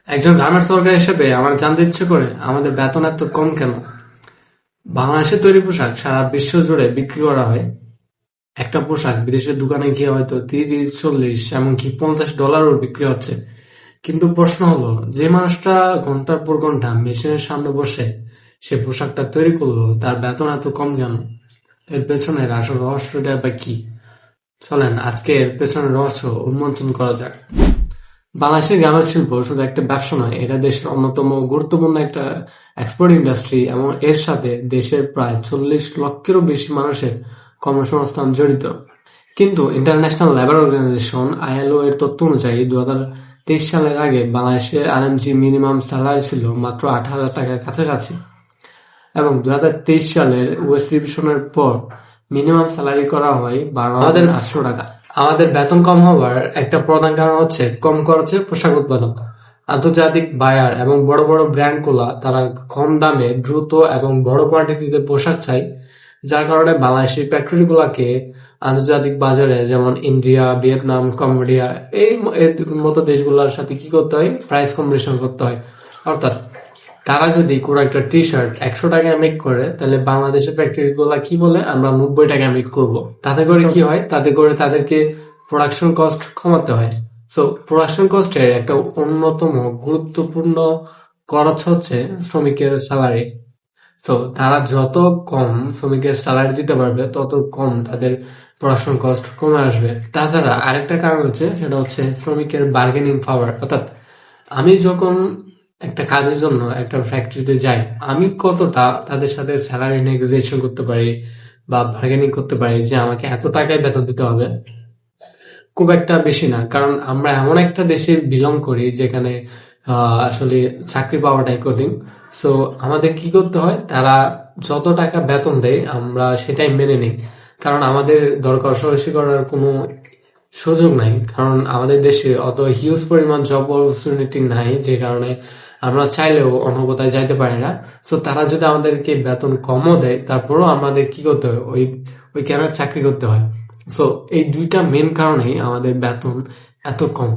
একজন garments worker হিসেবে আমার জানতে ইচ্ছে করে আমাদের বেতন এত কম কেন। বাংলাদেশের তৈরি পোশাক সারা বিশ্ব জুড়ে বিক্রি করা হয়। একটা পোশাক বিদেশের দোকানে গিয়ে হয়তো 30, 40 এমনকি $50 বিক্রি হচ্ছে। কিন্তু প্রশ্ন হলো, যে মানুষটা ঘন্টার পর ঘন্টা মেশিনের সামনে বসে সে পোশাকটা তৈরি করলো, তার বেতন এত কম কেন? এর পেছনের আসল রহস্যটা বা কি? চলেন আজকে এর পেছনের রহস্য উন্মোচন করা যাক। বাংলাদেশের গার্মেন্টস শিল্প শুধু একটা ব্যবসা নয়, এটা দেশের অন্যতম গুরুত্বপূর্ণ একটা এক্সপোর্ট ইন্ডাস্ট্রি এবং এর সাথে দেশের প্রায় 40 লক্ষেরও বেশি মানুষের কর্মসংস্থান জড়িত। কিন্তু ইন্টারন্যাশনাল লেবার অর্গানাইজেশন (আইএলও) এর তথ্য অনুযায়ী 2023 সালের আগে বাংলাদেশের আরএমজি মিনিমাম স্যালারি ছিল মাত্র ৳8,000 কাছাকাছি, এবং 2023 সালের ওয়েস রিভিশনের পর মিনিমাম স্যালারি করা হয় ৳12,800। আমাদের বেতন কম হওয়ার একটা প্রধান কারণ হচ্ছে কম খরচে পোশাক উৎপাদন। আন্তর্জাতিক বায়ার এবং বড় বড় ব্র্যান্ডগুলা তারা কম দামে দ্রুত এবং বড় কোয়ান্টিটিতে পোশাক চায়, যার কারণে বাংলাদেশি ফ্যাক্টরিগুলোকে আন্তর্জাতিক বাজারে যেমন ইন্ডিয়া, ভিয়েতনাম, কম্বোডিয়া এর মতো দেশগুলোর সাথে কি করতে হয়, প্রাইস কম্পিটিশন করতে হয়। অর্থাৎ তারা যদি কোনো একটা টি শার্ট $100 মেক করে, তাহলে বাংলাদেশের ফ্যাক্টরি গুলা কি বলে, আমরা $90 মেক করবো। তাতে করে কি হয়, তাতে করে তাদেরকে প্রোডাকশন কস্ট কমাতে হয়। সো প্রোডাকশন কস্টের একটা অন্যতম গুরুত্বপূর্ণ খরচ হচ্ছে শ্রমিকের স্যালারি। তো তারা যত কম শ্রমিকের স্যালারি দিতে পারবে, তত কম তাদের প্রোডাকশন কস্ট কমে আসবে। তাছাড়া আরেকটা কারণ হচ্ছে, সেটা হচ্ছে শ্রমিকের বার্গেনিং পাওয়ার। অর্থাৎ আমি যখন একটা কাজের জন্য একটা ফ্যাক্টরিতে যাই, আমি কতটা তাদের সাথে স্যালারি নেগোসিয়েশন করতে পারি বা বার্গেনিং করতে পারি যে আমাকে এত টাকায় বেতন দিতে হবে, খুব একটা বেশি না। কারণ আমরা এমন একটা দেশে বিলং করি যেখানে আসলে চাকরি পাওয়াটাই কঠিন। সো আমাদের কি করতে হয়, তারা যত টাকা বেতন দেয় আমরা সেটাই মেনে নিই। কারণ আমাদের দর কষাকষি করার কোনো সুযোগ নাই, কারণ আমাদের দেশে অত হিউজ পরিমাণ জব অপরচুনিটি নাই, যে কারণে আমরা চাইলেও অন্য কোথায় যাইতে পারি না। সো তারা যদি আমাদেরকে বেতন কমও দেয়, তারপরেও আমাদের কি করতে হয়, ওই কেন চাকরি করতে হয়। সো এই দুইটা মেন কারণেই আমাদের বেতন এত কম।